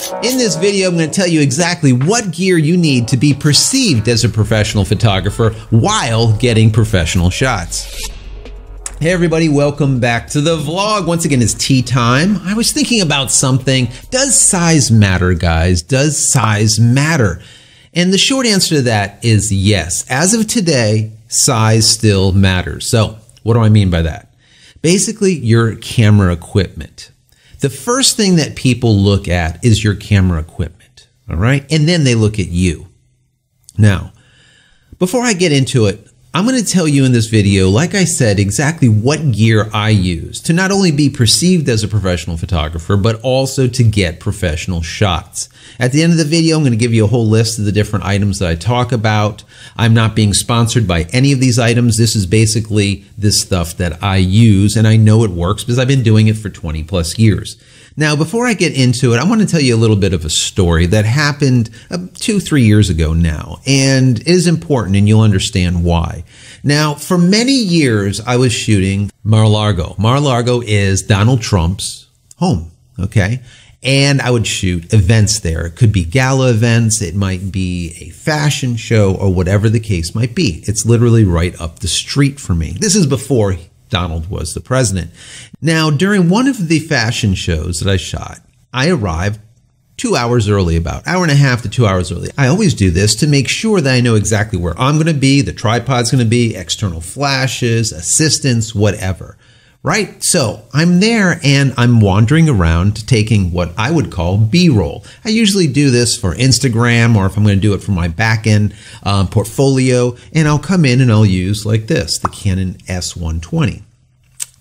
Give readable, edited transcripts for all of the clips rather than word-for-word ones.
In this video, I'm going to tell you exactly what gear you need to be perceived as a professional photographer while getting professional shots. Hey everybody, welcome back to the vlog. Once again, it's tea time. I was thinking about something. Does size matter, guys? Does size matter? And the short answer to that is yes. As of today, size still matters. So what do I mean by that? Basically, your camera equipment. The first thing that people look at is your camera equipment, all right? And then they look at you. Now, before I get into it, I'm going to tell you in this video, like I said, exactly what gear I use to not only be perceived as a professional photographer, but also to get professional shots. At the end of the video, I'm going to give you a whole list of the different items that I talk about. I'm not being sponsored by any of these items. This is basically this stuff that I use, and I know it works because I've been doing it for 20 plus years. Now, before I get into it, I want to tell you a little bit of a story that happened 2-3 years ago now, and it is important, and you'll understand why. Now, for many years, I was shooting Mar-a-Lago. Mar-a-Lago is Donald Trump's home, okay? And I would shoot events there. It could be gala events, it might be a fashion show, or whatever the case might be. It's literally right up the street from me. This is before Donald was the president. Now, during one of the fashion shows that I shot, I arrived 2 hours early, about an hour and a half to 2 hours early. I always do this to make sure that I know exactly where I'm going to be, the tripod's going to be, external flashes, assistants, whatever. Right? So I'm there and I'm wandering around taking what I would call B-roll. I usually do this for Instagram, or if I'm going to do it for my back-end portfolio, and I'll come in and I'll use like this, the Canon S120.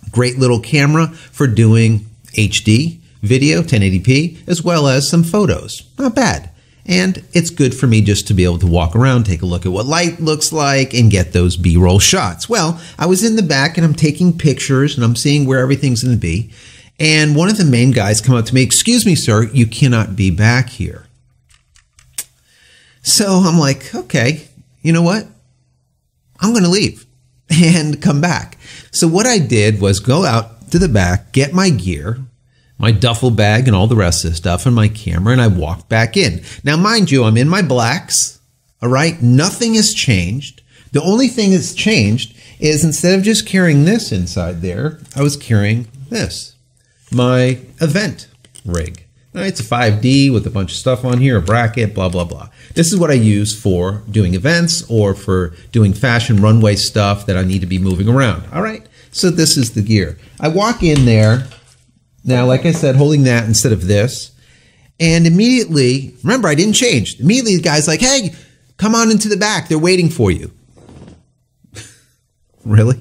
Great little camera for doing HD video, 1080p, as well as some photos. Not bad. And it's good for me just to be able to walk around, take a look at what light looks like, and get those B-roll shots. Well, I was in the back and I'm taking pictures and I'm seeing where everything's going to be. And one of the main guys come up to me, "Excuse me, sir, you cannot be back here." So I'm like, okay, you know what? I'm going to leave and come back. So what I did was go out to the back, get my gear, my duffel bag and all the rest of the stuff, and my camera, and I walked back in. Now, mind you, I'm in my blacks, all right? Nothing has changed. The only thing that's changed is instead of just carrying this inside there, I was carrying this, my event rig. All right, it's a 5D with a bunch of stuff on here, a bracket, blah, blah, blah. This is what I use for doing events or for doing fashion runway stuff that I need to be moving around, all right? So this is the gear. I walk in there. Now, like I said, holding that instead of this. And immediately, remember, I didn't change. Immediately, the guy's like, "Hey, come on into the back. They're waiting for you." Really?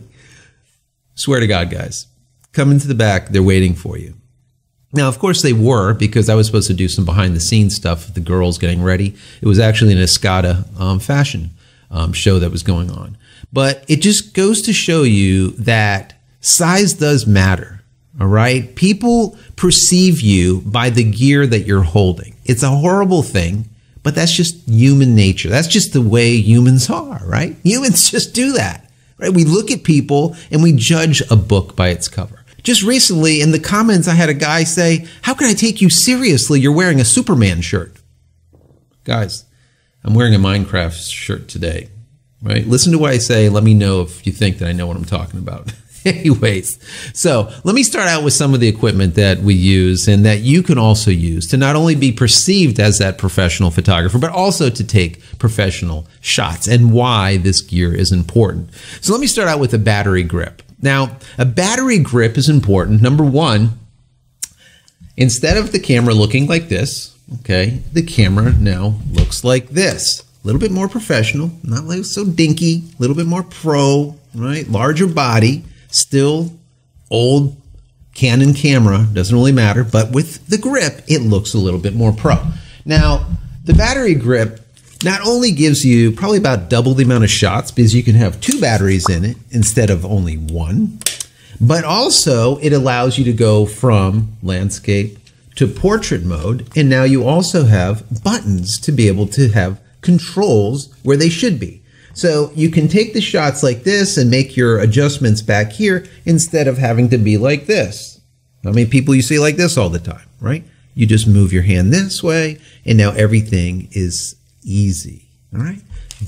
Swear to God, guys. Come into the back. They're waiting for you. Now, of course, they were, because I was supposed to do some behind-the-scenes stuff with the girls getting ready. It was actually an Escada fashion show that was going on. But it just goes to show you that size does matter. All right. People perceive you by the gear that you're holding. It's a horrible thing, but that's just human nature. That's just the way humans are, right? Humans just do that, right? We look at people and we judge a book by its cover. Just recently in the comments, I had a guy say, "How can I take you seriously? You're wearing a Superman shirt." Guys, I'm wearing a Minecraft shirt today, right? Listen to what I say. Let me know if you think that I know what I'm talking about. Anyways, so let me start out with some of the equipment that we use and that you can also use to not only be perceived as that professional photographer, but also to take professional shots, and why this gear is important. So let me start out with a battery grip. Now, a battery grip is important. Number one, instead of the camera looking like this, okay, the camera now looks like this. A little bit more professional, not like so dinky, a little bit more pro, right? Larger body. Still old Canon camera, doesn't really matter, but with the grip, it looks a little bit more pro. Now, the battery grip not only gives you probably about double the amount of shots because you can have 2 batteries in it instead of only 1, but also it allows you to go from landscape to portrait mode, and now you also have buttons to be able to have controls where they should be. So you can take the shots like this and make your adjustments back here instead of having to be like this. How many people you see like this all the time, right? You just move your hand this way, and now everything is easy. All right?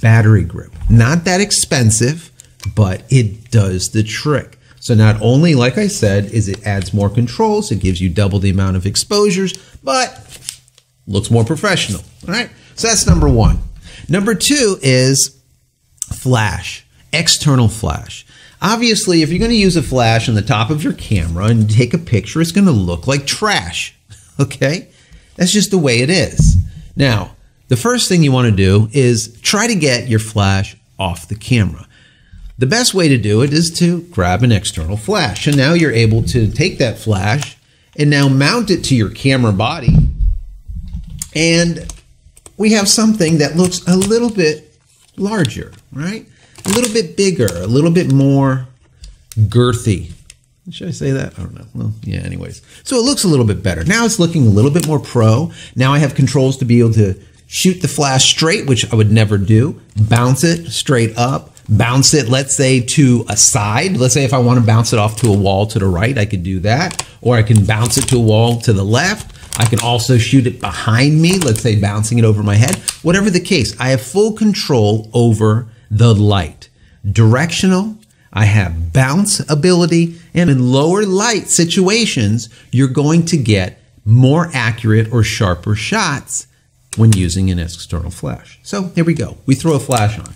Battery grip. Not that expensive, but it does the trick. So not only, like I said, is it adds more controls, it gives you double the amount of exposures, but looks more professional. All right? So that's number one. Number two is flash, external flash. Obviously, if you're going to use a flash on the top of your camera and take a picture, it's going to look like trash. Okay? That's just the way it is. Now, the first thing you want to do is try to get your flash off the camera. The best way to do it is to grab an external flash. And now you're able to take that flash and now mount it to your camera body. And we have something that looks a little bit larger, right? A little bit bigger, a little bit more girthy. Should I say that? I don't know. Well, yeah, anyways. So it looks a little bit better. Now it's looking a little bit more pro. Now I have controls to be able to shoot the flash straight, which I would never do. Bounce it straight up. Bounce it, let's say, to a side. Let's say if I want to bounce it off to a wall to the right, I could do that. Or I can bounce it to a wall to the left. I can also shoot it behind me, let's say bouncing it over my head. Whatever the case, I have full control over the light. Directional, I have bounce ability, and in lower light situations, you're going to get more accurate or sharper shots when using an external flash. So here we go. We throw a flash on.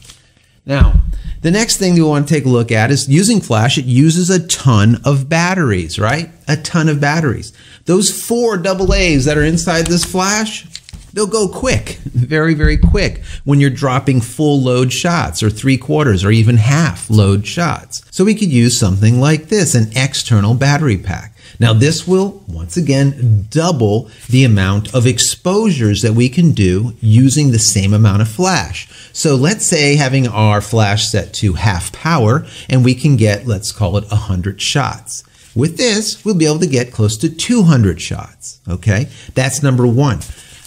Now, the next thing you want to take a look at is using flash. It uses a ton of batteries, right? A ton of batteries. Those 4 AA's that are inside this flash, they'll go quick, very, very quick when you're dropping full load shots or 3/4 or even half load shots. So we could use something like this, an external battery pack. Now this will, once again, double the amount of exposures that we can do using the same amount of flash. So let's say having our flash set to half power and we can get, let's call it 100 shots. With this, we'll be able to get close to 200 shots, okay? That's number one.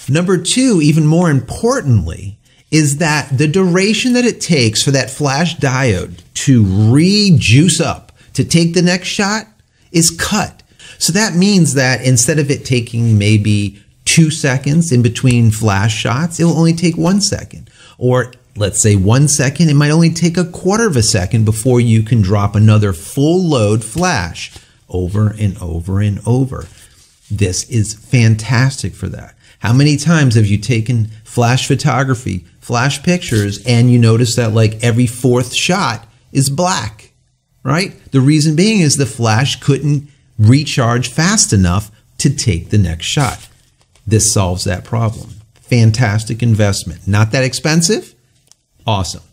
Number two, even more importantly, is that the duration that it takes for that flash diode to re-juice up to take the next shot is cut. So that means that instead of it taking maybe 2 seconds in between flash shots, it will only take 1 second. Or let's say 1 second, it might only take 1/4 of a second before you can drop another full load flash over and over and over. This is fantastic for that. How many times have you taken flash photography, flash pictures, and you notice that like every 4th shot is black, right? The reason being is the flash couldn't recharge fast enough to take the next shot. This solves that problem. Fantastic investment. Not that expensive? Awesome.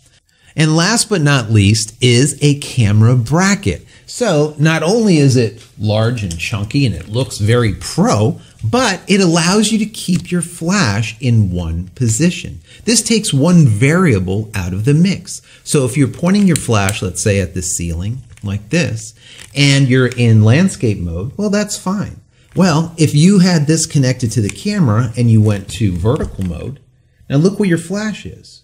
And last but not least is a camera bracket. So not only is it large and chunky and it looks very pro, but it allows you to keep your flash in one position. This takes one variable out of the mix. So if you're pointing your flash, let's say at the ceiling like this, and you're in landscape mode, well, that's fine. Well, if you had this connected to the camera and you went to vertical mode, now look where your flash is,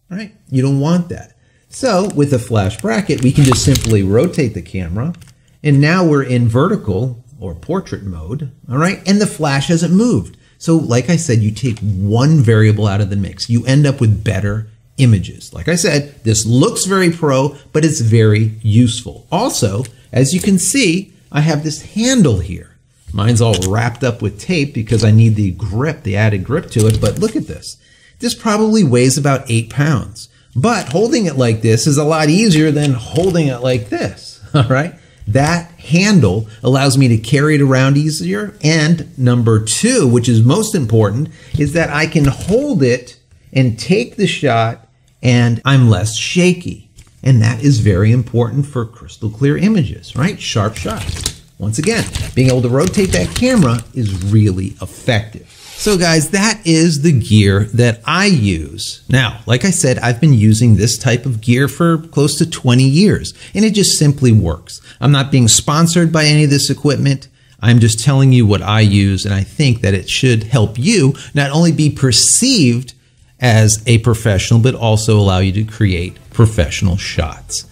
right? You don't want that. So with a flash bracket, we can just simply rotate the camera, and now we're in vertical or portrait mode, all right? And the flash hasn't moved. So like I said, you take one variable out of the mix. You end up with better images. Like I said, this looks very pro, but it's very useful. Also, as you can see, I have this handle here. Mine's all wrapped up with tape because I need the grip, the added grip to it, but look at this. This probably weighs about 8 pounds. But holding it like this is a lot easier than holding it like this, all right? That handle allows me to carry it around easier. And number two, which is most important, is that I can hold it and take the shot and I'm less shaky. And that is very important for crystal clear images, right? Sharp shots. Once again, being able to rotate that camera is really effective. So guys, that is the gear that I use. Now, like I said, I've been using this type of gear for close to 20 years, and it just simply works. I'm not being sponsored by any of this equipment. I'm just telling you what I use, and I think that it should help you not only be perceived as a professional, but also allow you to create professional shots.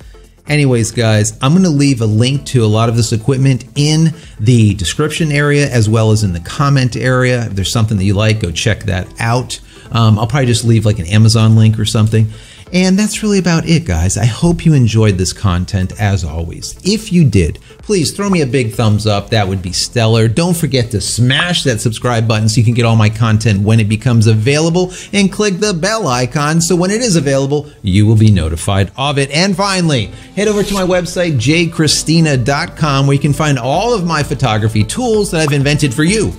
Anyways, guys, I'm going to leave a link to a lot of this equipment in the description area as well as in the comment area. If there's something that you like, go check that out. I'll probably just leave like an Amazon link or something. And that's really about it, guys. I hope you enjoyed this content as always. If you did, please throw me a big thumbs up. That would be stellar. Don't forget to smash that subscribe button so you can get all my content when it becomes available, and click the bell icon so when it is available, you will be notified of it. And finally, head over to my website, JCristina.com, where you can find all of my photography tools that I've invented for you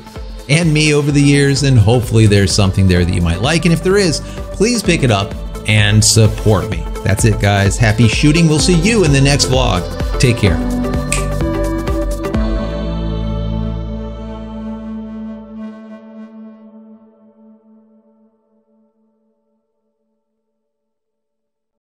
and me over the years, and hopefully there's something there that you might like. And if there is, please pick it up and support me. That's it, guys. Happy shooting. We'll see you in the next vlog. Take care.